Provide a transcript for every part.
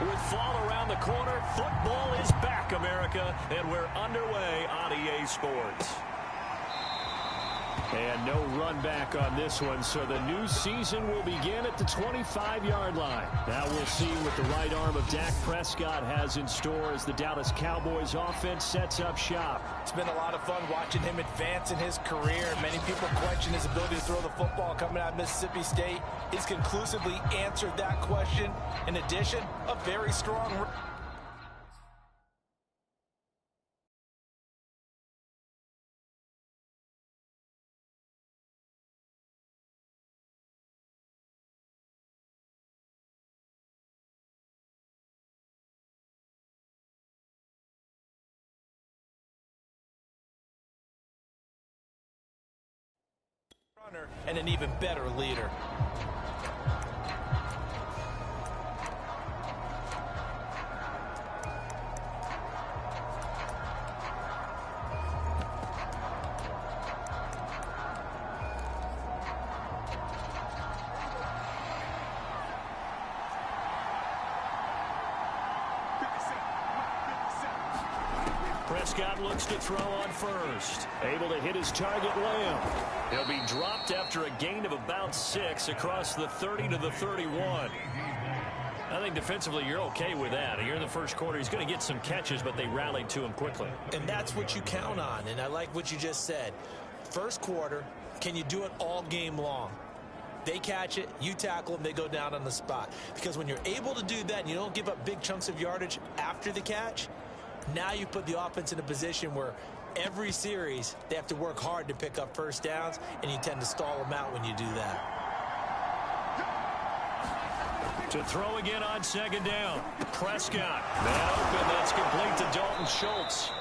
With fall around the corner, football is back, America, and we're underway on EA Sports. And no run back on this one, so the new season will begin at the 25-yard line. Now we'll see what the right arm of Dak Prescott has in store as the Dallas Cowboys offense sets up shop. It's been a lot of fun watching him advance in his career. Many people question his ability to throw the football coming out of Mississippi State. He's conclusively answered that question. In addition, a very strong... and an even better leader. Prescott looks to throw on first. Able to hit his target, Lamb. He'll be dropped after a gain of about 6 across the 30 to the 31. I think defensively you're okay with that. Here in the first quarter, he's going to get some catches, but they rallied to him quickly. And that's what you count on, and I like what you just said. First quarter, can you do it all game long? They catch it, you tackle them, they go down on the spot. Because when you're able to do that and you don't give up big chunks of yardage after the catch, now you put the offense in a position where every series they have to work hard to pick up first downs, and you tend to stall them out when you do that. To throw again on second down. Prescott. Man open. That's complete to Dalton Schultz.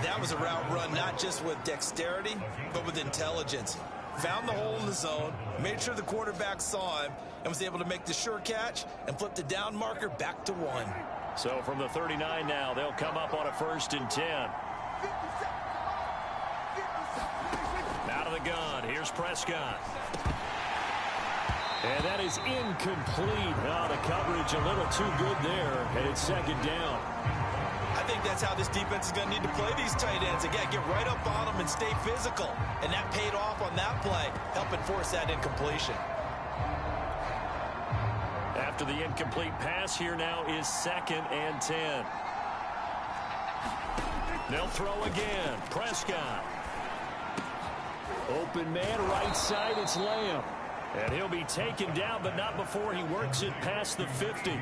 That was a route run not just with dexterity, but with intelligence. Found the hole in the zone, made sure the quarterback saw him, and was able to make the sure catch and flip the down marker back to 1. So from the 39 now, they'll come up on a 1st and 10. Out of the gun, here's Prescott. And that is incomplete. Oh, the coverage a little too good there, and it's second down. I think that's how this defense is going to need to play these tight ends. Again, get right up on them and stay physical. And that paid off on that play, helping force that incompletion. After the incomplete pass, here now is 2nd and 10. They'll throw again. Prescott. Open man, right side, it's Lamb. And he'll be taken down, but not before he works it past the 50.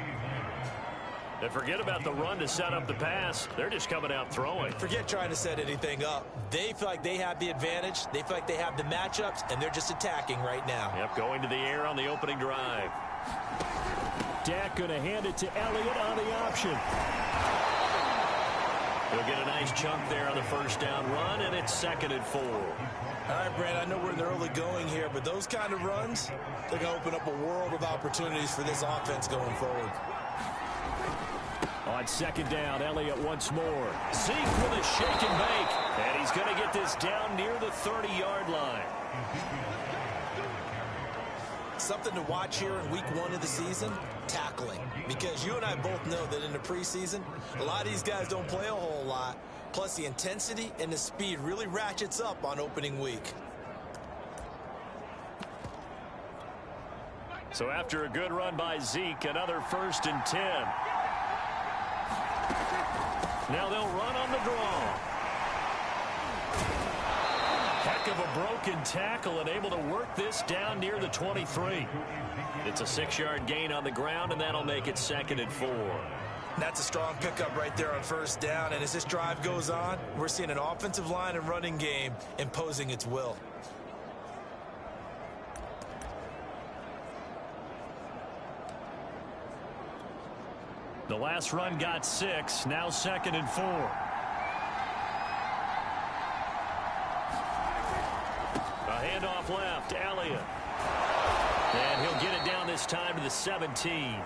And forget about the run to set up the pass. They're just coming out throwing. Forget trying to set anything up. They feel like they have the advantage. They feel like they have the matchups, and they're just attacking right now. Yep, going to the air on the opening drive. Dak going to hand it to Elliott on the option. He'll get a nice chunk there on the first down run, and it's 2nd and 4. All right, Brad, I know we're in the early going here, but those kind of runs, they're going to open up a world of opportunities for this offense going forward. On second down, Elliott once more. Zeke with a shake and bake. And he's going to get this down near the 30-yard line. Something to watch here in week 1 of the season, tackling. Because you and I both know that in the preseason, a lot of these guys don't play a whole lot. Plus, the intensity and the speed really ratchets up on opening week. So after a good run by Zeke, another 1st and 10. Now they'll run on the draw. Heck of a broken tackle and able to work this down near the 23. It's a 6-yard gain on the ground, and that'll make it 2nd and 4. That's a strong pickup right there on first down. And as this drive goes on, we're seeing an offensive line and running game imposing its will. The last run got 6, now 2nd and 4. A handoff left, Elliott. And he'll get it down this time to the 17.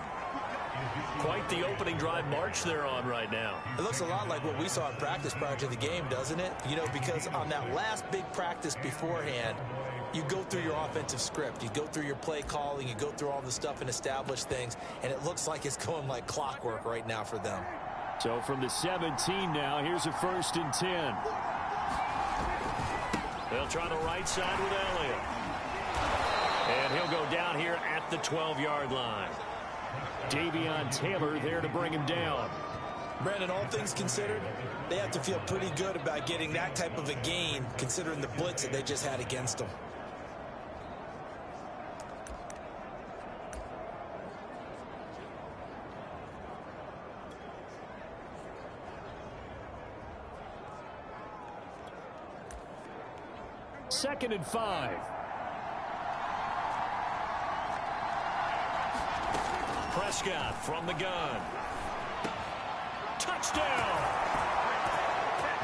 Quite the opening drive march they're on right now. It looks a lot like what we saw in practice prior to the game, doesn't it? You know, because on that last big practice beforehand, You go through your offensive script. You go through your play calling. You go through all the stuff and establish things, and it looks like it's going like clockwork right now for them. So from the 17 now, here's a 1st and 10. They'll try the right side with Elliott. And he'll go down here at the 12-yard line. Davion Taylor there to bring him down. Brandon, all things considered, they have to feel pretty good about getting that type of a gain, considering the blitz that they just had against them. Second and 5. Prescott from the gun. Touchdown!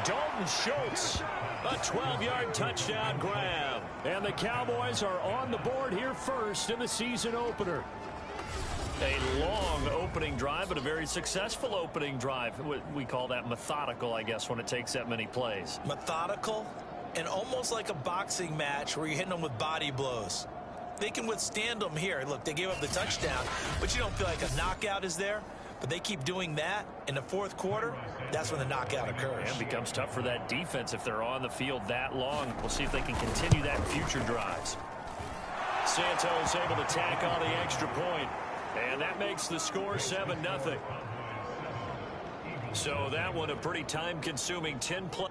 Dalton Schultz, a 12-yard touchdown grab. And the Cowboys are on the board here first in the season opener. A long opening drive, but a very successful opening drive. We call that methodical, I guess, when it takes that many plays. Methodical and almost like a boxing match where you're hitting them with body blows. They can withstand them here. Look, they gave up the touchdown, but you don't feel like a knockout is there. But they keep doing that in the fourth quarter. That's when the knockout occurs. And it becomes tough for that defense if they're on the field that long. We'll see if they can continue that in future drives. Santos able to tack on the extra point. And that makes the score 7-0. So that one a pretty time-consuming 10-play.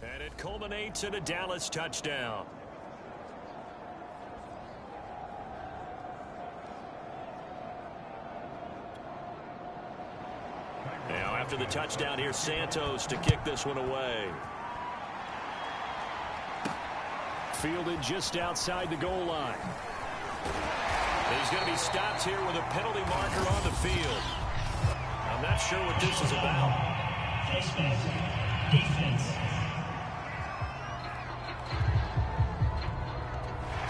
And it culminates in a Dallas touchdown. Now after the touchdown, here's Santos to kick this one away. Fielded just outside the goal line. He's going to be stopped here with a penalty marker on the field. I'm not sure what this is about. Defense.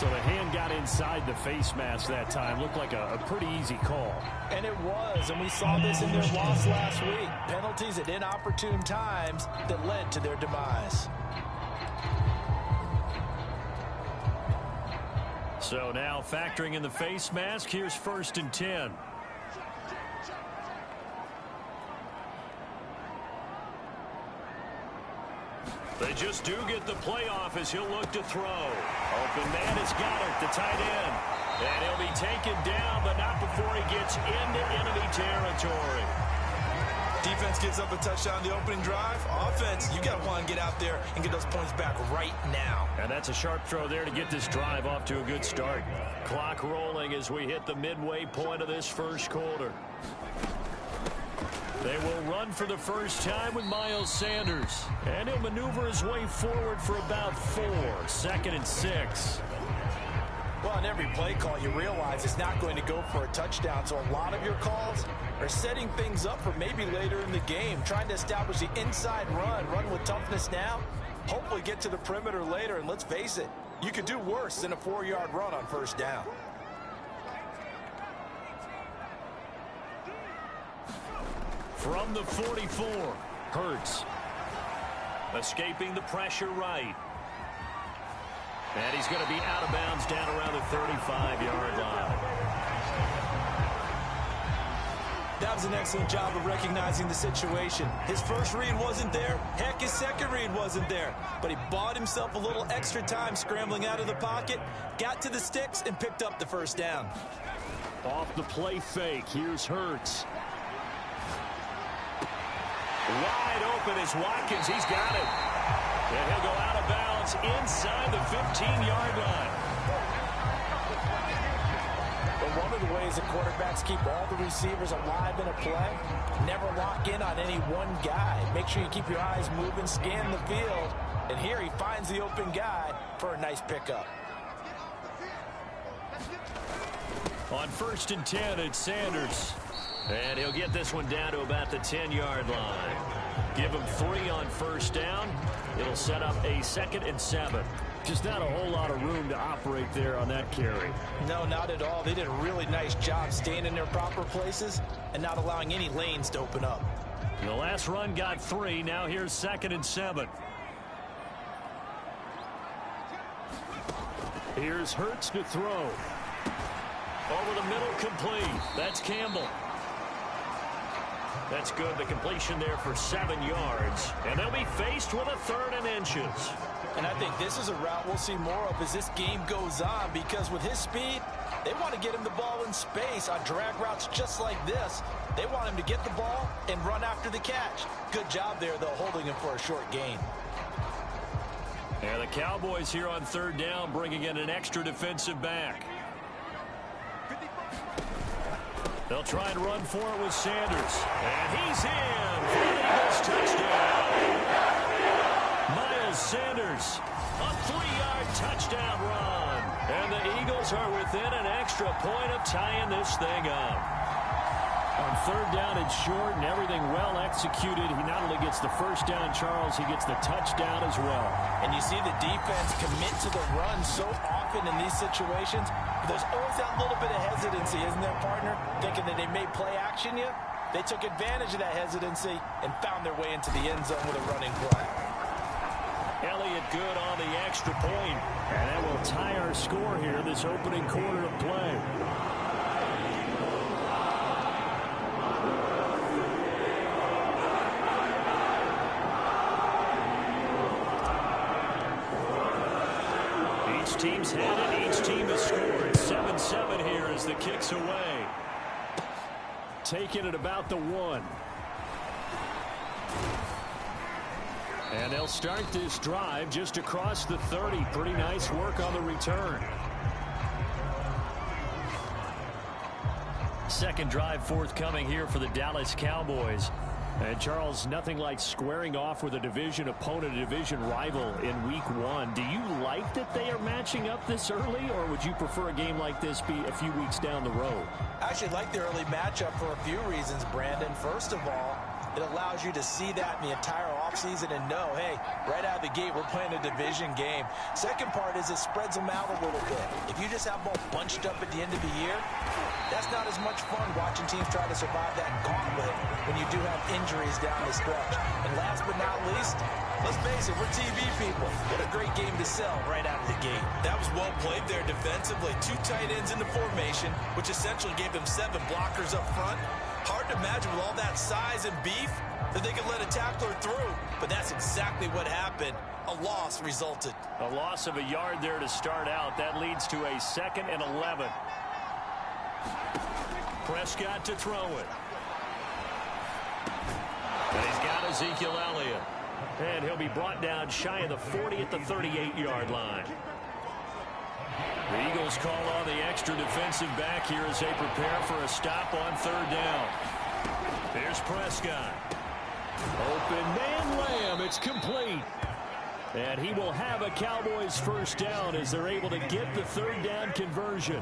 So the hand got inside the face mask that time. Looked like a pretty easy call. And it was, and we saw this in their loss last week. Penalties at inopportune times that led to their demise. So now factoring in the face mask, here's 1st and 10. They just do get the playoff as he'll look to throw. Open man has got it, the tight end. And he'll be taken down, but not before he gets into enemy territory. Defense gives up a touchdown the opening drive. Offense, you got to want to get out there and get those points back right now. And that's a sharp throw there to get this drive off to a good start. Clock rolling as we hit the midway point of this first quarter. They will run for the first time with Miles Sanders. And he'll maneuver his way forward for about 4. 2nd and 6. Well, on every play call, you realize it's not going to go for a touchdown. So a lot of your calls are setting things up for maybe later in the game, trying to establish the inside run with toughness now, hopefully get to the perimeter later. And let's face it, you could do worse than a 4-yard run on first down. From the 44, Hurts. Escaping the pressure right. And he's going to be out of bounds down around the 35-yard line. That was an excellent job of recognizing the situation. His first read wasn't there. Heck, his second read wasn't there. But he bought himself a little extra time scrambling out of the pocket, got to the sticks, and picked up the first down. Off the play fake, here's Hurts. Wide open is Watkins. He's got it. And he'll go out of bounds inside the 15-yard line. But one of the ways the quarterbacks keep all the receivers alive in a play, never lock in on any one guy. Make sure you keep your eyes moving, scan the field. And here he finds the open guy for a nice pickup. On 1st and 10, it's Sanders. And he'll get this one down to about the 10-yard line. Give him 3 on first down. It'll set up a 2nd and 7. Just not a whole lot of room to operate there on that carry. No, not at all. They did a really nice job staying in their proper places and not allowing any lanes to open up. The last run got 3. Now here's 2nd and 7. Here's Hurts to throw. Over the middle, complete. That's Campbell. That's good. The completion there for 7 yards. And they'll be faced with a 3rd and inches. And I think this is a route we'll see more of as this game goes on, because with his speed, they want to get him the ball in space on drag routes just like this. They want him to get the ball and run after the catch. Good job there, though, holding him for a short gain. And the Cowboys here on 3rd down, bringing in an extra defensive back. They'll try and run for it with Sanders. And he's in for an Eagles touchdown. Miles Sanders, a 3-yard touchdown run. And the Eagles are within an extra point of tying this thing up. On 3rd down and short and everything well executed, he not only gets the first down, Charles, he gets the touchdown as well. And you see the defense commit to the run so often in these situations. There's always that little bit of hesitancy, isn't there, partner? Thinking that they may play action you. They took advantage of that hesitancy and found their way into the end zone with a running play. Elliott good on the extra point. And that will tie our score here, this opening quarter of play. Each team's had it. Each team has scored. 7-7 here as the kick's away. Taking it about the 1. And they'll start this drive just across the 30. Pretty nice work on the return. Second drive forthcoming here for the Dallas Cowboys. And Charles, nothing like squaring off with a division opponent, a division rival in week 1. Do you like that they are matching up this early, or would you prefer a game like this be a few weeks down the road? I actually like the early matchup for a few reasons, Brandon. First of all, it allows you to see that in the entire offseason and know, hey, right out of the gate, we're playing a division game. Second part is it spreads them out a little bit. If you just have them all bunched up at the end of the year, that's not as much fun watching teams try to survive that gauntlet when you do have injuries down the stretch. And last but not least, let's face it, we're TV people. What a great game to sell right out of the gate. That was well played there defensively. 2 tight ends in the formation, which essentially gave them 7 blockers up front. Hard to imagine with all that size and beef that they could let a tackler through. But that's exactly what happened. A loss resulted. A loss of a yard there to start out. That leads to a 2nd and 11. Prescott to throw it. And he's got Ezekiel Elliott. And he'll be brought down shy of the 40 at the 38-yard line. The Eagles call on the extra defensive back here as they prepare for a stop on 3rd down. Here's Prescott. Open man Lamb. It's complete. And he will have a Cowboys 1st down as they're able to get the 3rd down conversion.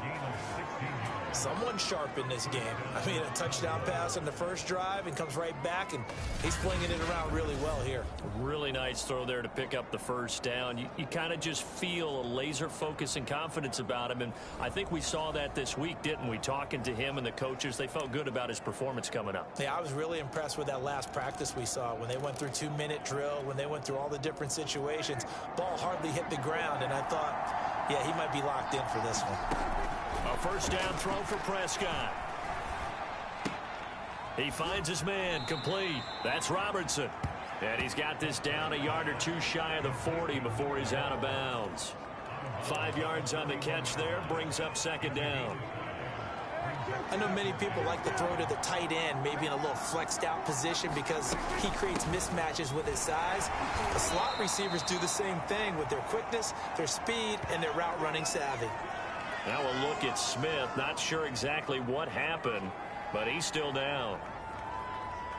Someone sharp in this game. I mean, a touchdown pass on the first drive and comes right back, and he's flinging it around really well here. Really nice throw there to pick up the 1st down. You kind of just feel a laser focus and confidence about him, and I think we saw that this week, didn't we? Talking to him and the coaches, they felt good about his performance coming up. Yeah, I was really impressed with that last practice we saw when they went through 2-minute drill, when they went through all the different situations. Ball hardly hit the ground, and I thought, yeah, he might be locked in for this one. A 1st down throw for Prescott. He finds his man, complete. That's Robertson. And he's got this down a yard or 2 shy of the 40 before he's out of bounds. 5 yards on the catch there, brings up 2nd down. I know many people like to throw to the tight end, maybe in a little flexed out position because he creates mismatches with his size. The slot receivers do the same thing with their quickness, their speed, and their route running savvy. Now a look at Smith. Not sure exactly what happened, but he's still down.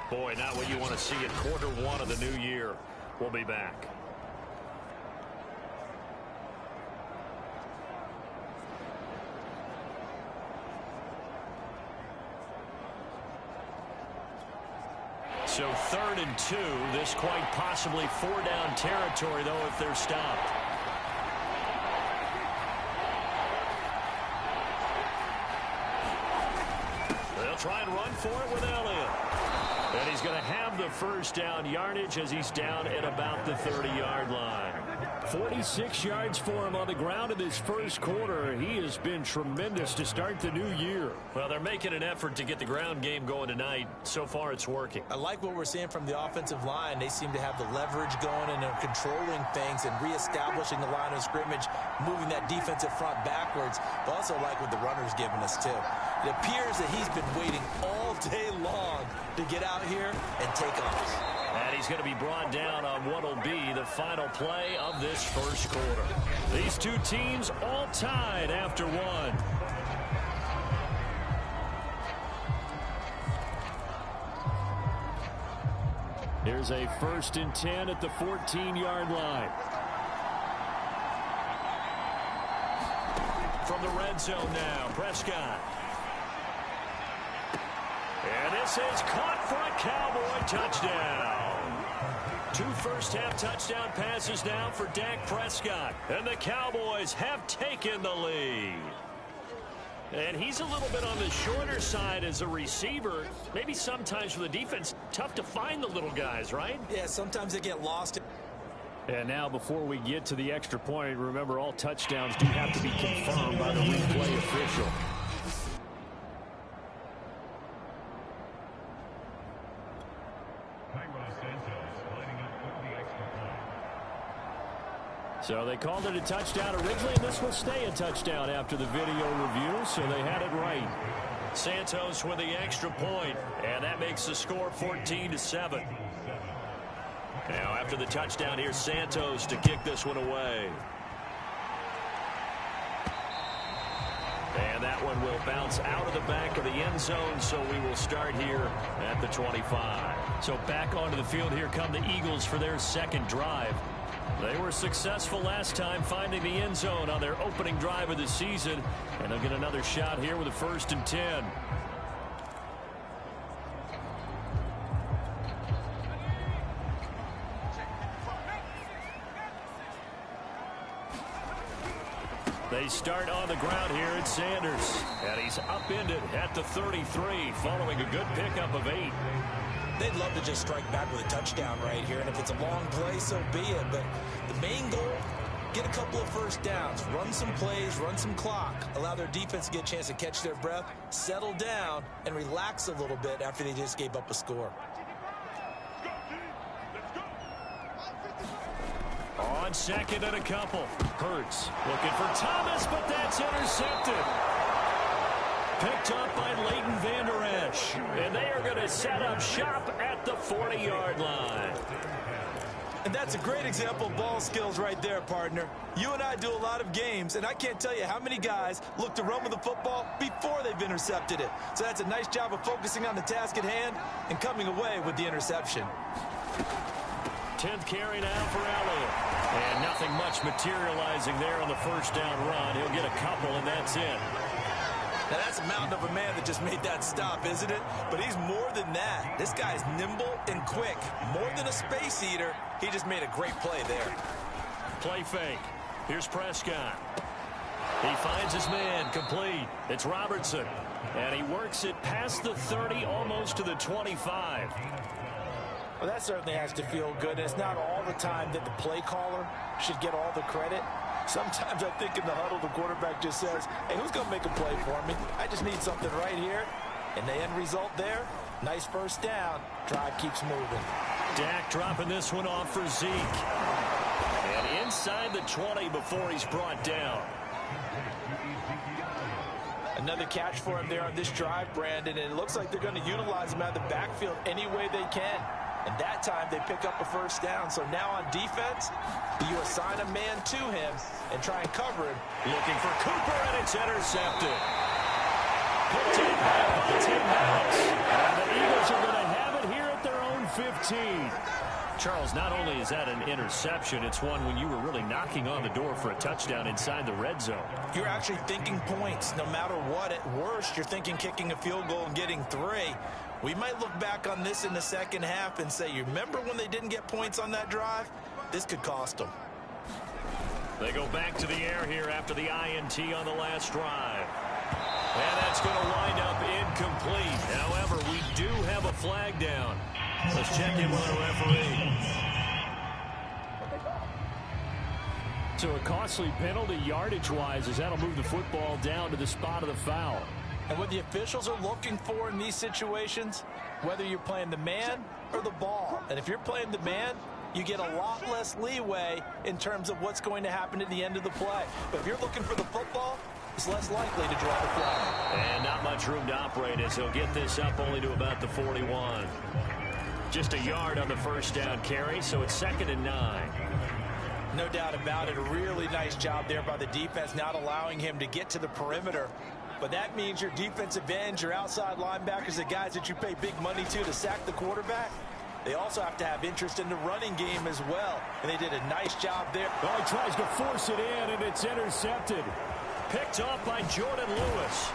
Boy, not what you want to see at quarter 1 of the new year. We'll be back. So 3rd and 2. This quite possibly 4-down territory, though, if they're stopped. Try and run for it with Elliott. And he's going to have the 1st down yardage as he's down at about the 30-yard line. 46 yards for him on the ground in this 1st quarter. He has been tremendous to start the new year. Well, they're making an effort to get the ground game going tonight. So far, it's working. I like what we're seeing from the offensive line. They seem to have the leverage going, and they're controlling things and reestablishing the line of scrimmage, moving that defensive front backwards. But also like what the runner's giving us, too. It appears that he's been waiting all day long to get out here and take off. And he's going to be brought down on what will be the final play of this 1st quarter. These 2 teams all tied after 1. Here's a 1st and 10 at the 14-yard line. From the red zone now, Prescott. And this is caught for a Cowboy touchdown. 2 first-half touchdown passes now for Dak Prescott. And the Cowboys have taken the lead. And he's a little bit on the shorter side as a receiver. Maybe sometimes for the defense, tough to find the little guys, right? Yeah, sometimes they get lost. And now before we get to the extra point, remember all touchdowns do have to be confirmed by the replay official. So they called it a touchdown originally, and this will stay a touchdown after the video review, so they had it right. Santos with the extra point, and that makes the score 14-7. Now after the touchdown, here's Santos to kick this one away. And that one will bounce out of the back of the end zone, so we will start here at the 25. So back onto the field, here come the Eagles for their 2nd drive. They were successful last time finding the end zone on their opening drive of the season, and they'll get another shot here with a 1st and 10. They start on the ground here at Sanders. And he's upended at the 33 following a good pickup of 8. They'd love to just strike back with a touchdown right here. And if it's a long play, so be it. But the main goal, get a couple of first downs, run some plays, run some clock, allow their defense to get a chance to catch their breath, settle down, and relax a little bit after they just gave up a score. On second and a couple. Hurts looking for Thomas, but that's intercepted. Picked up by Leighton Vander Esch. And they are going to set up shop at the 40-yard line. And that's a great example of ball skills right there, partner. You and I do a lot of games, and I can't tell you how many guys look to run with the football before they've intercepted it. So that's a nice job of focusing on the task at hand and coming away with the interception. 10th carry now for Elliott. And nothing much materializing there on the first down run. He'll get a couple, and that's it. Now, that's a mountain of a man that just made that stop, isn't it? But he's more than that. This guy's nimble and quick. More than a space eater, he just made a great play there. Play fake. Here's Prescott. He finds his man complete. It's Robertson. And he works it past the 30, almost to the 25. Well, that certainly has to feel good. It's not all the time that the play caller should get all the credit. Sometimes I think in the huddle, the quarterback just says, hey, who's going to make a play for me? I just need something right here. And the end result there, nice first down. Drive keeps moving. Dak dropping this one off for Zeke. And inside the 20 before he's brought down. Another catch for him there on this drive, Brandon. And it looks like they're going to utilize him out of the backfield any way they can. And that time they pick up a first down. So now on defense, you assign a man to him and try and cover him. Looking for Cooper, and it's intercepted. Picked up by Tim Maddox. And the Eagles are going to have it here at their own 15. Charles, not only is that an interception, it's one when you were really knocking on the door for a touchdown inside the red zone. You're actually thinking points. No matter what, at worst, you're thinking kicking a field goal and getting 3. We might look back on this in the second half and say, you remember when they didn't get points on that drive? This could cost them. They go back to the air here after the INT on the last drive. And that's going to wind up incomplete. However, we do have a flag down. Let's check in with our referee. So a costly penalty yardage-wise as that'll move the football down to the spot of the foul. And what the officials are looking for in these situations, whether you're playing the man or the ball. And if you're playing the man, you get a lot less leeway in terms of what's going to happen at the end of the play. But if you're looking for the football, it's less likely to draw the flag. And not much room to operate as he'll get this up only to about the 41. Just a yard on the first down carry, so it's 2nd and 9. No doubt about it. A really nice job there by the defense, not allowing him to get to the perimeter. But that means your defensive ends, your outside linebackers, the guys that you pay big money to sack the quarterback, they also have to have interest in the running game as well. And they did a nice job there. Well, he tries to force it in, and it's intercepted. Picked off by Jordan Lewis.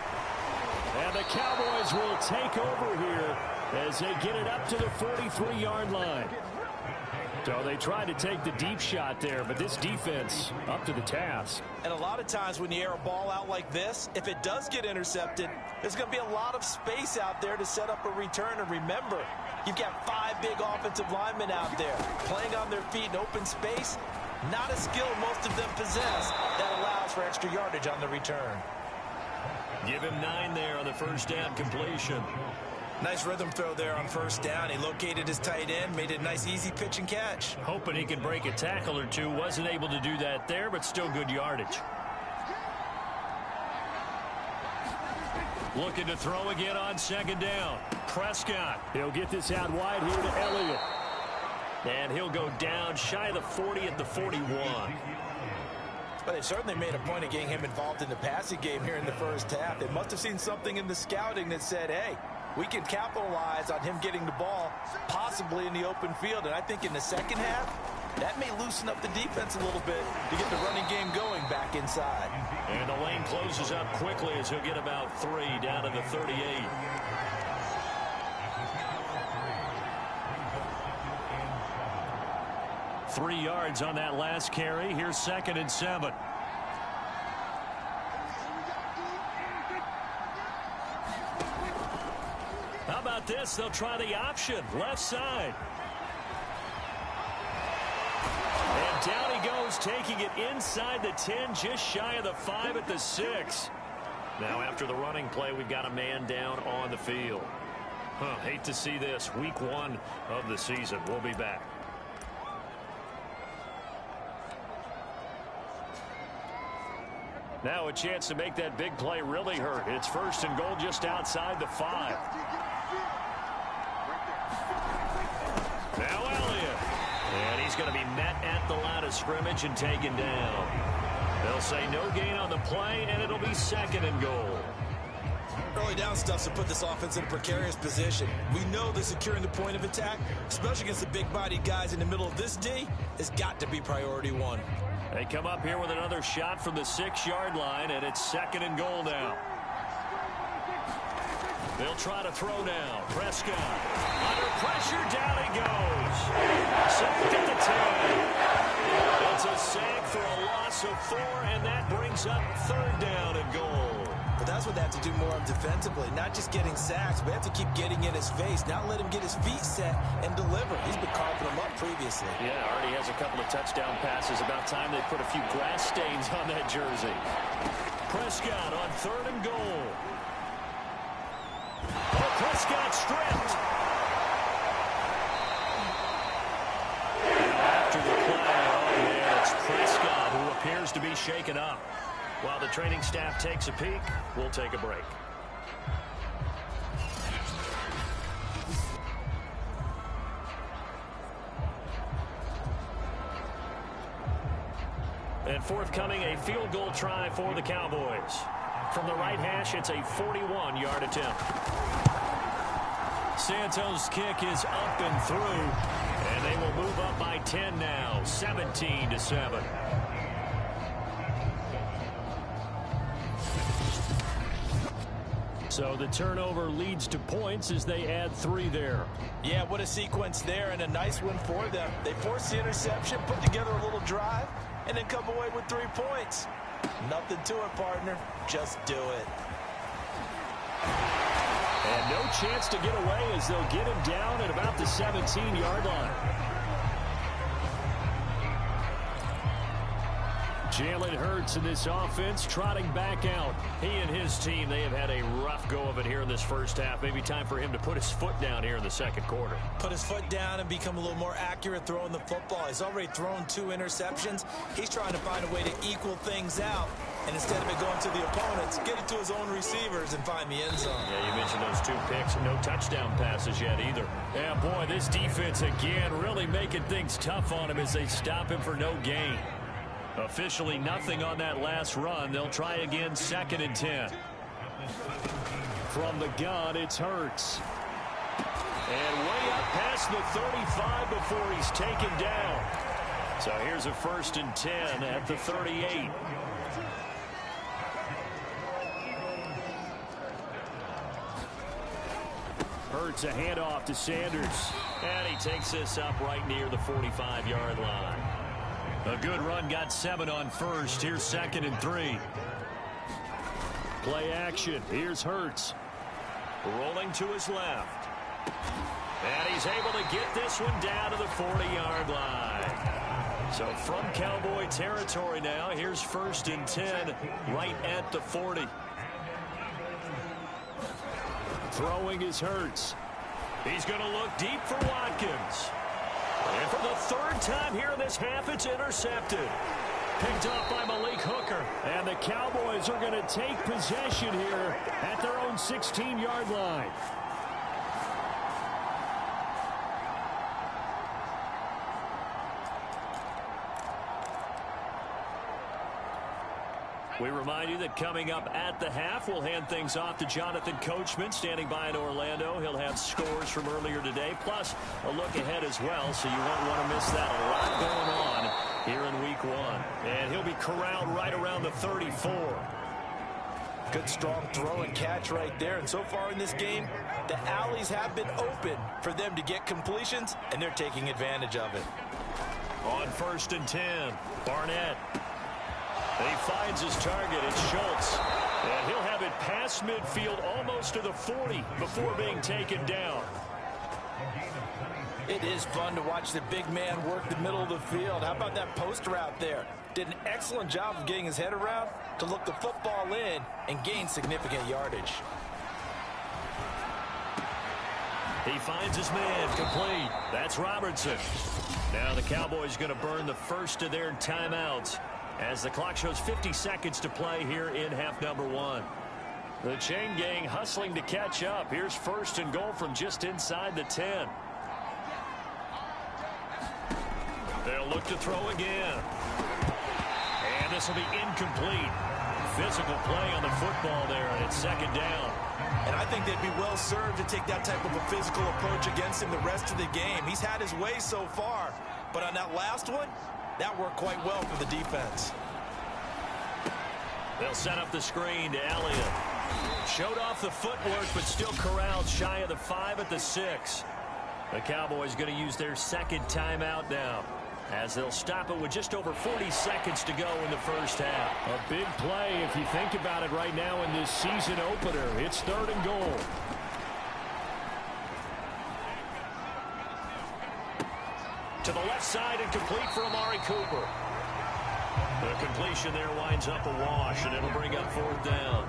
And the Cowboys will take over here as they get it up to the 43-yard line. So they tried to take the deep shot there, but this defense up to the task. And a lot of times when you air a ball out like this, if it does get intercepted, there's going to be a lot of space out there to set up a return. And remember, you've got 5 big offensive linemen out there playing on their feet in open space. Not a skill most of them possess that allows for extra yardage on the return. Give him 9 there on the first down completion. Nice rhythm throw there on first down. He located his tight end, made a nice easy pitch and catch. Hoping he can break a tackle or two. Wasn't able to do that there, but still good yardage. Looking to throw again on 2nd down. Prescott. He'll get this out wide here to Elliott. And he'll go down shy of the 40 at the 41. But they certainly made a point of getting him involved in the passing game here in the first half. They must have seen something in the scouting that said, hey, we can capitalize on him getting the ball possibly in the open field. And I think in the second half, that may loosen up the defense a little bit to get the running game going back inside. And the lane closes up quickly as he'll get about 3 down to the 38. Three yards on that last carry. Here's 2nd and 7. this? They'll try the option, left side. And down he goes, taking it inside the 10, just shy of the 5 at the 6. Now, after the running play, we've got a man down on the field. Hate to see this. Week 1 of the season. We'll be back. Now a chance to make that big play really hurt. It's 1st and goal just outside the 5. Now Elliott. And he's going to be met at the line of scrimmage and taken down. They'll say no gain on the play, and it'll be 2nd and goal. Early down stuff to put this offense in a precarious position. We know that securing the point of attack, especially against the big-bodied guys in the middle of this D, has got to be priority 1. They come up here with another shot from the 6-yard line, and it's 2nd and goal now. They'll try to throw now. Prescott under pressure, down he goes. Sacked at the 10. It's a sack for a loss of 4, and that brings up 3rd down and goal. But that's what they have to do more of defensively, not just getting sacks, but have to keep getting in his face, not let him get his feet set and deliver. He's been carving them up previously. Yeah, already has a couple of touchdown passes. About time they put a few grass stains on that jersey. Prescott on 3rd and goal. Oh, Prescott stripped. Now after the play, oh man, it's Prescott who appears to be shaken up. While the training staff takes a peek, we'll take a break. And forthcoming, a field goal try for the Cowboys. From the right hash, it's a 41-yard attempt. Santos' kick is up and through, and they will move up by 10 now, 17-7. So the turnover leads to points as they add 3 there. Yeah, what a sequence there, and a nice one for them. They force the interception, put together a little drive, and then come away with 3 points. Nothing to it, partner. Just do it. And no chance to get away as they'll get him down at about the 17-yard line. Jalen Hurts in this offense trotting back out. He and his team, they have had a rough go of it here in this first half. Maybe time for him to put his foot down here in the 2nd quarter. Put his foot down and become a little more accurate throwing the football. He's already thrown 2 interceptions. He's trying to find a way to equal things out. And instead of it going to the opponents, get it to his own receivers and find the end zone. Yeah, you mentioned those 2 picks and no touchdown passes yet either. Yeah, boy, this defense again really making things tough on him as they stop him for no gain. Officially nothing on that last run. They'll try again, 2nd and 10. From the gun, it's Hurts. And way up past the 35 before he's taken down. So here's a 1st and 10 at the 38. Hurts a handoff to Sanders. And he takes this up right near the 45-yard line. A good run, got 7 on 1st. Here's 2nd and 3. Play action. Here's Hurts. Rolling to his left. And he's able to get this one down to the 40-yard line. So from Cowboy territory now, here's 1st and 10 right at the 40. Throwing is Hurts. He's going to look deep for Watkins. And for the 3rd time here in this half, it's intercepted. Picked off by Malik Hooker. And the Cowboys are going to take possession here at their own 16-yard line. We remind you that coming up at the half, we'll hand things off to Jonathan Coachman, standing by in Orlando. He'll have scores from earlier today, plus a look ahead as well, so you won't want to miss that. A lot going on here in Week 1. And he'll be corralled right around the 34. Good strong throw and catch right there. And so far in this game, the alleys have been open for them to get completions, and they're taking advantage of it. On 1st and 10, Barnett. He finds his target. It's Schultz. And he'll have it past midfield almost to the 40 before being taken down. It is fun to watch the big man work the middle of the field. How about that post route there? Did an excellent job of getting his head around to look the football in and gain significant yardage. He finds his man complete. That's Robertson. Now the Cowboys going to burn the first of their timeouts as the clock shows 50 seconds to play here in half number 1. The chain gang hustling to catch up. Here's first and goal from just inside the 10. They'll look to throw again. And this will be incomplete. Physical play on the football there, and it's second down. And I think they'd be well served to take that type of a physical approach against him the rest of the game. He's had his way so far, but on that last one, that worked quite well for the defense. They'll set up the screen to Elliott. Showed off the footwork, but still corralled shy of the 5 at the 6. The Cowboys going to use their second timeout now, as they'll stop it with just over 40 seconds to go in the first half. A big play if you think about it right now in this season opener. It's third and goal. To the left side and complete for Amari Cooper. The completion there winds up a wash, and it'll bring up fourth down.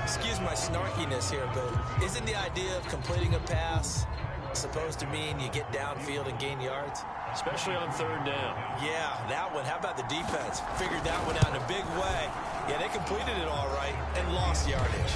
Excuse my snarkiness here, but isn't the idea of completing a pass supposed to mean you get downfield and gain yards? Especially on third down. Yeah, that one. How about the defense? Figured that one out in a big way. Yeah, they completed it all right and lost yardage.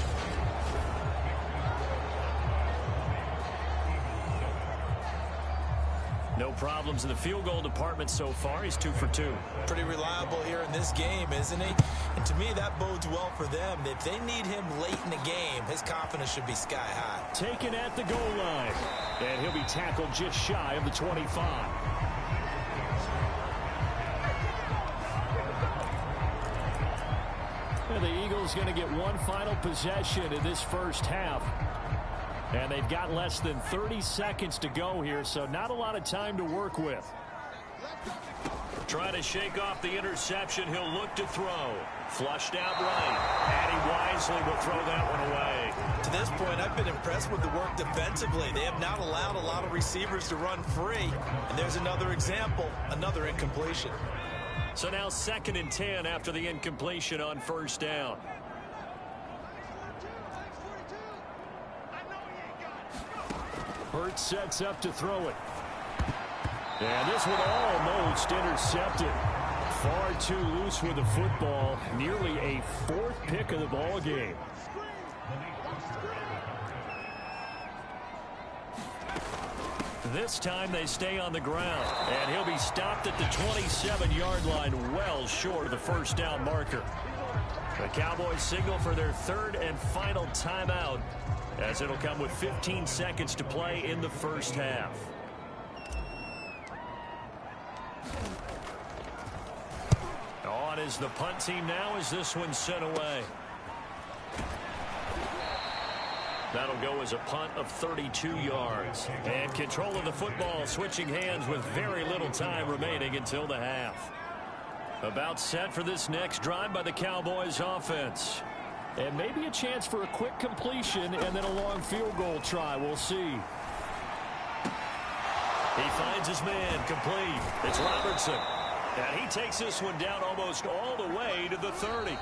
No problems in the field goal department so far. He's 2 for 2. Pretty reliable here in this game, isn't he? And to me, that bodes well for them. If they need him late in the game, his confidence should be sky high. Taken at the goal line. And he'll be tackled just shy of the 25. And the Eagles going to get one final possession in this first half. And they've got less than 30 seconds to go here, so not a lot of time to work with. Trying to shake off the interception. He'll look to throw. Flushed out right. And he wisely will throw that one away. To this point, I've been impressed with the work defensively. They have not allowed a lot of receivers to run free. And there's another example, another incompletion. So now 2nd and 10 after the incompletion on first down. Hurts sets up to throw it. And this one almost intercepted. Far too loose with the football. Nearly a 4th pick of the ball game. This time they stay on the ground. And he'll be stopped at the 27-yard line, well short of the first down marker. The Cowboys signal for their 3rd and final timeout, as it'll come with 15 seconds to play in the first half. On is the punt team now as this one's sent away. That'll go as a punt of 32 yards. And control of the football, switching hands with very little time remaining until the half. About set for this next drive by the Cowboys offense. And maybe a chance for a quick completion and then a long field goal try. We'll see. He finds his man complete. It's Robertson. And he takes this one down almost all the way to the 30.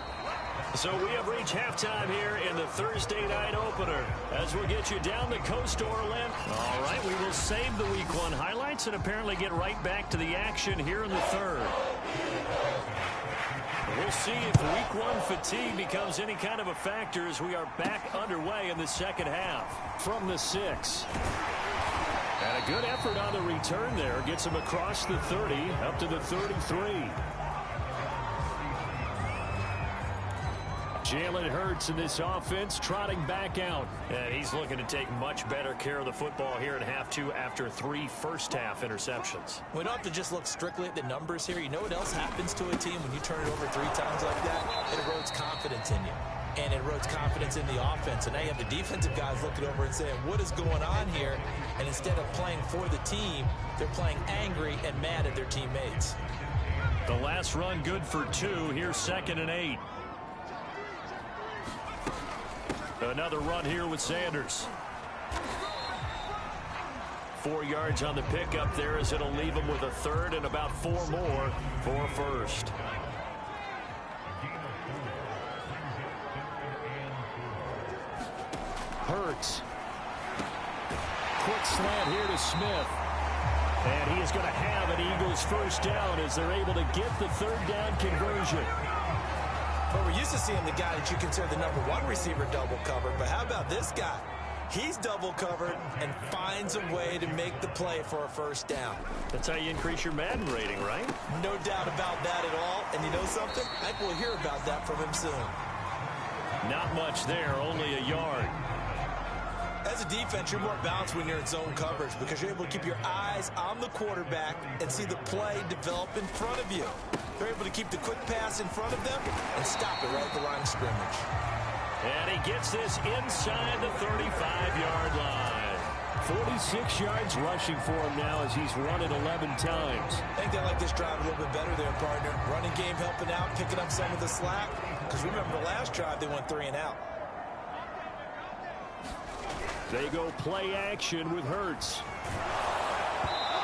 So we have reached halftime here in the Thursday night opener as we get you down the coast to Orlando. All right, we will save the Week 1 highlights and apparently get right back to the action here in the 3rd. We'll see if Week 1 fatigue becomes any kind of a factor as we are back underway in the second half. From the 6. And a good effort on the return there. Gets him across the 30 up to the 33. Jalen Hurts in this offense trotting back out. And he's looking to take much better care of the football here in half 2 after 3 first-half interceptions. We don't have to just look strictly at the numbers here. You know what else happens to a team when you turn it over 3 times like that? It erodes confidence in you. And it erodes confidence in the offense. And now you have the defensive guys looking over and saying, what is going on here? And instead of playing for the team, they're playing angry and mad at their teammates. The last run good for 2. Here's 2nd and 8. Another run here with Sanders. 4 yards on the pickup there as it'll leave him with a third and about 4 more for first. Hurts. Quick slant here to Smith. And he is going to have an Eagles first down as they're able to get the third down conversion. But we're used to seeing the guy that you consider the #1 receiver double covered. But how about this guy? He's double covered and finds a way to make the play for a first down. That's how you increase your Madden rating, right? No doubt about that at all. And you know something? I think we'll hear about that from him soon. Not much there, only a yard. As a defense, you're more balanced when you're in zone coverage because you're able to keep your eyes on the quarterback and see the play develop in front of you. They're able to keep the quick pass in front of them and stop it right at the line of scrimmage. And he gets this inside the 35-yard line. 46 yards rushing for him now as he's run it 11 times. I think they like this drive a little bit better there, partner. Running game helping out, picking up some of the slack. Because remember the last drive, they went 3 and out. They go play action with Hurts.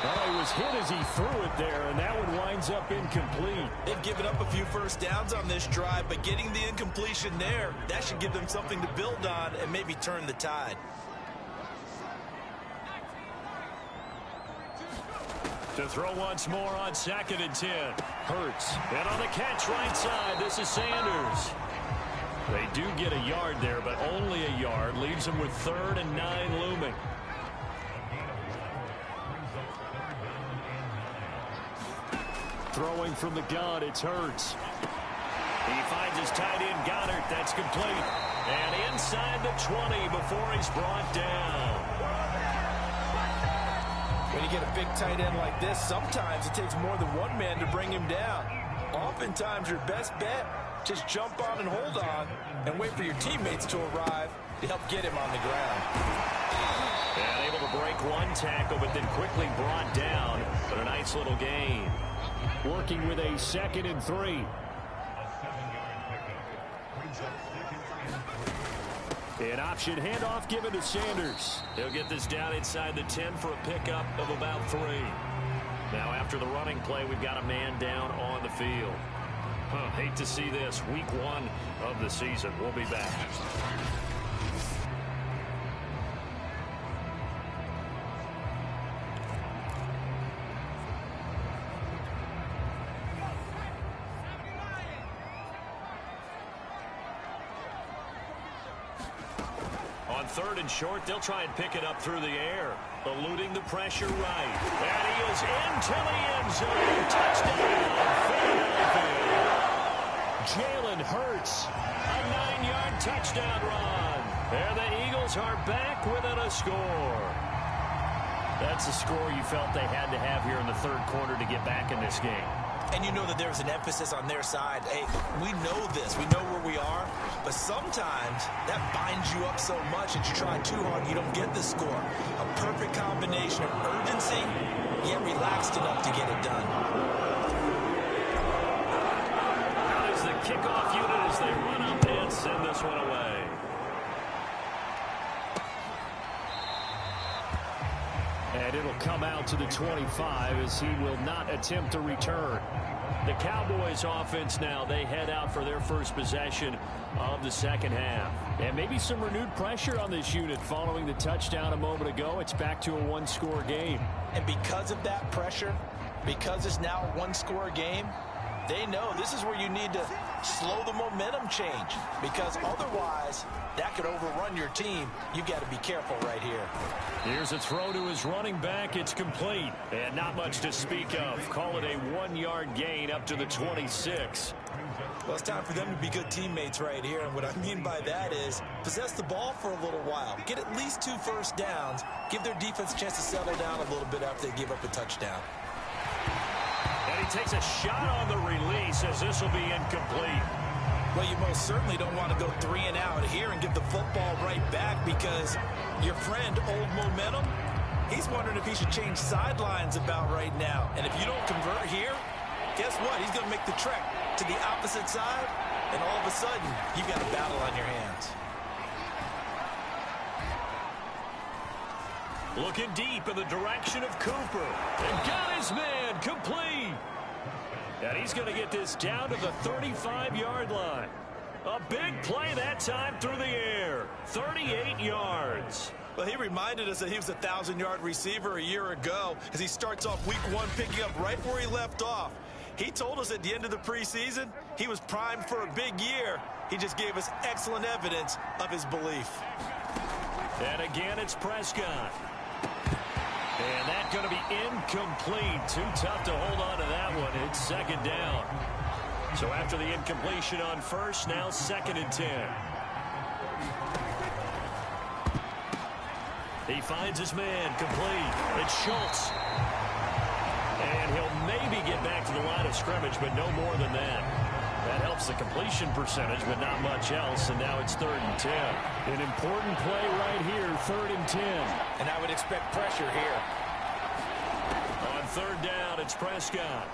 Oh, he was hit as he threw it there, and that one winds up incomplete. They've given up a few first downs on this drive, but getting the incompletion there, that should give them something to build on and maybe turn the tide. To throw once more on 2nd and 10. Hurts. And on the catch right side, this is Sanders. They do get a yard there, but only a yard. Leaves them with 3rd and 9 looming. Throwing from the gun, it's Hurts. He finds his tight end, Goddard. That's complete. And inside the 20 before he's brought down. When you get a big tight end like this, sometimes it takes more than one man to bring him down. Oftentimes, your best bet, just jump on and hold on and wait for your teammates to arrive to help get him on the ground. And able to break one tackle, but then quickly brought down. But a nice little gain. Working with a 2nd and 3. An option handoff given to Sanders. He'll get this down inside the 10 for a pickup of about 3. Now after the running play, we've got a man down on the field. Hate to see this. Week 1 of the season. We'll be back. On 3rd and short, they'll try and pick it up through the air. Eluding the pressure right. And he is into the end zone. Touchdown, Philadelphia. Jalen Hurts, a 9-yard touchdown run. And the Eagles are back within a score. That's a score you felt they had to have here in the 3rd quarter to get back in this game. And you know that there's an emphasis on their side. Hey, we know this. We know where we are. But sometimes that binds you up so much that you try too hard, you don't get the score. A perfect combination of urgency, yet relaxed enough to get it done. Now is the kickoff unit as they run up and send this one away. And it'll come out to the 25 as he will not attempt to return. The Cowboys offense now, they head out for their first possession of the 2nd half. And maybe some renewed pressure on this unit following the touchdown a moment ago. It's back to a 1-score game. And because of that pressure, because it's now a 1-score game, they know this is where you need to slow the momentum change. Because otherwise, that could overrun your team. You've got to be careful right here. Here's a throw to his running back. It's complete. And not much to speak of. Call it a 1-yard gain up to the 26. Well, it's time for them to be good teammates right here. And what I mean by that is possess the ball for a little while. Get at least 2 first downs. Give their defense a chance to settle down a little bit after they give up a touchdown. And he takes a shot on the release as this will be incomplete. Well, you most certainly don't want to go 3 and out here and give the football right back because your friend, Old Momentum, he's wondering if he should change sidelines about right now. And if you don't convert here, guess what? He's going to make the trek to the opposite side, and all of a sudden, you've got a battle on your hands. Looking deep in the direction of Cooper. And got his man complete. And he's going to get this down to the 35-yard line. A big play that time through the air. 38 yards. Well, he reminded us that he was a 1,000-yard receiver a year ago as he starts off week 1 picking up right where he left off. He told us at the end of the preseason he was primed for a big year. He just gave us excellent evidence of his belief. And again, it's Prescott. And that's going to be incomplete. Too tough to hold on to that one. It's second down. So after the incompletion on first, now 2nd and 10. He finds his man complete. It's Schultz. And he'll maybe get back to the line of scrimmage, but no more than that. That helps the completion percentage, but not much else. And now it's 3rd and 10. An important play right here, 3rd and 10. And I would expect pressure here. On 3rd down, it's Prescott.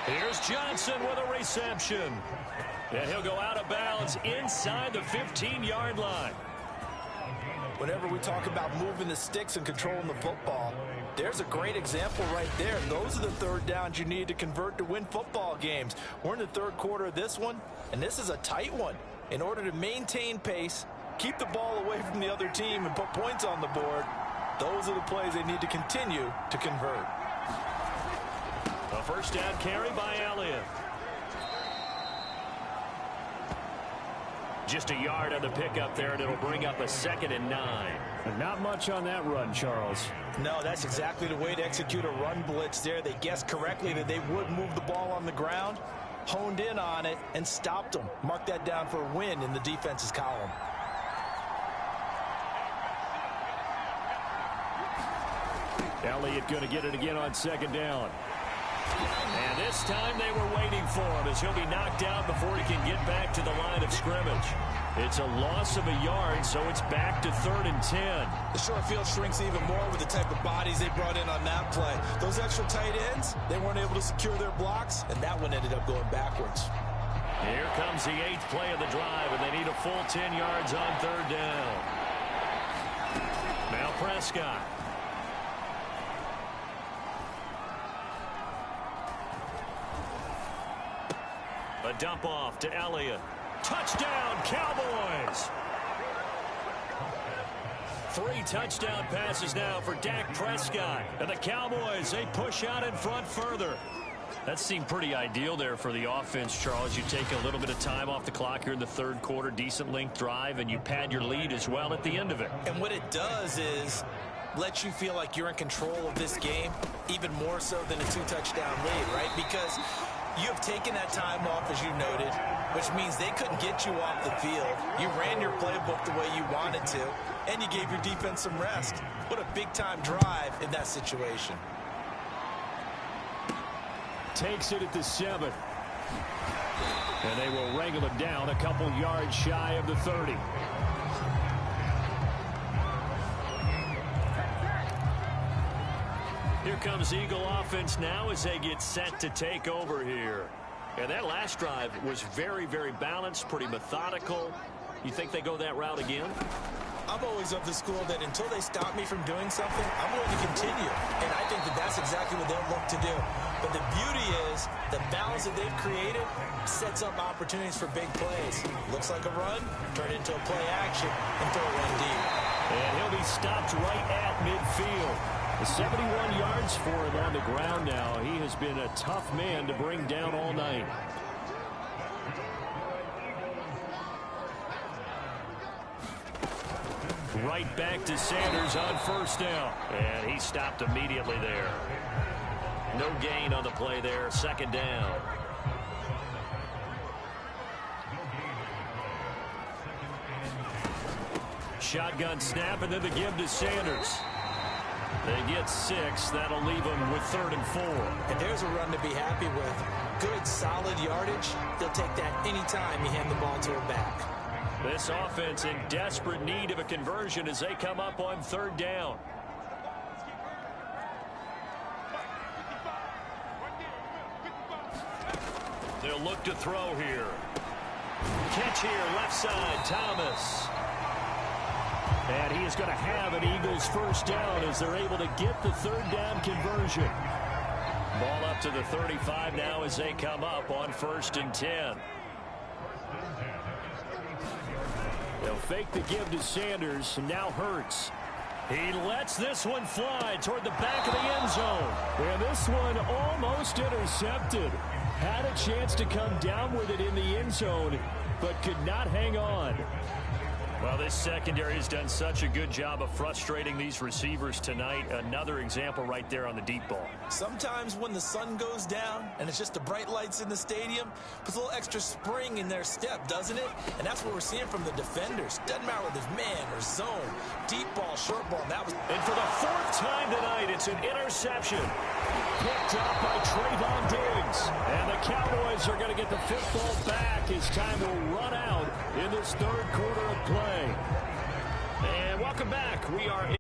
Here's Johnson with a reception. And he'll go out of bounds inside the 15-yard line. Whenever we talk about moving the sticks and controlling the football, there's a great example right there. Those are the 3rd downs you need to convert to win football games. We're in the 3rd quarter of this one, and this is a tight one. In order to maintain pace, keep the ball away from the other team, and put points on the board, those are the plays they need to continue to convert. A 1st down carry by Elliott. Just a yard on the pickup there, and it'll bring up a 2nd and 9. And not much on that run, Charles. No, that's exactly the way to execute a run blitz there. They guessed correctly that they would move the ball on the ground, honed in on it, and stopped them. Mark that down for a win in the defense's column. Elliott going to get it again on 2nd down. And this time they were waiting for him as he'll be knocked out before he can get back to the line of scrimmage. It's a loss of a yard, so it's back to 3rd and 10. The short field shrinks even more with the type of bodies they brought in on that play. Those extra tight ends, they weren't able to secure their blocks, and that one ended up going backwards. Here comes the 8th play of the drive, and they need a full 10 yards on 3rd down. Now Prescott. A dump off to Elliott. Touchdown, Cowboys! 3 touchdown passes now for Dak Prescott. And the Cowboys, they push out in front further. That seemed pretty ideal there for the offense, Charles. You take a little bit of time off the clock here in the 3rd quarter, decent length drive, and you pad your lead as well at the end of it. And what it does is let you feel like you're in control of this game, even more so than a 2-touchdown lead, right? Because you have taken that time off, as you noted, which means they couldn't get you off the field. You ran your playbook the way you wanted to, and you gave your defense some rest. What a big-time drive in that situation. Takes it at the 7. And they will wrangle him down a couple yards shy of the 30. Here comes Eagle offense now as they get set to take over here. And that last drive was very, very balanced, pretty methodical. You think they go that route again? I'm always of the school that until they stop me from doing something, I'm going to continue. And I think that that's exactly what they'll look to do. But the beauty is the balance that they've created sets up opportunities for big plays. Looks like a run, turn it into a play action, and throw one deep. And he'll be stopped right at midfield. 71 yards for him on the ground now. He has been a tough man to bring down all night. Right back to Sanders on 1st down. And he stopped immediately there. No gain on the play there. 2nd down. Shotgun snap, and then the give to Sanders. They get 6. That'll leave them with 3rd and 4. And there's a run to be happy with. Good, solid yardage. They'll take that anytime you hand the ball to a back. This offense in desperate need of a conversion as they come up on 3rd down. They'll look to throw here. Catch here, left side, Thomas. And he is going to have an Eagles first down as they're able to get the third down conversion. Ball up to the 35 now as they come up on 1st and 10. They'll fake the give to Sanders, and now Hurts. He lets this one fly toward the back of the end zone. And this one almost intercepted. Had a chance to come down with it in the end zone, but could not hang on. Well, this secondary has done such a good job of frustrating these receivers tonight. Another example right there on the deep ball. Sometimes when the sun goes down and it's just the bright lights in the stadium, puts a little extra spring in their step, doesn't it? And that's what we're seeing from the defenders. Doesn't matter whether it's man or zone, deep ball, short ball. And for the 4th time tonight, it's an interception. Picked up by Trayvon Diggs. And the Cowboys are going to get the football back as time will run out in this 3rd quarter of play. And welcome back. We are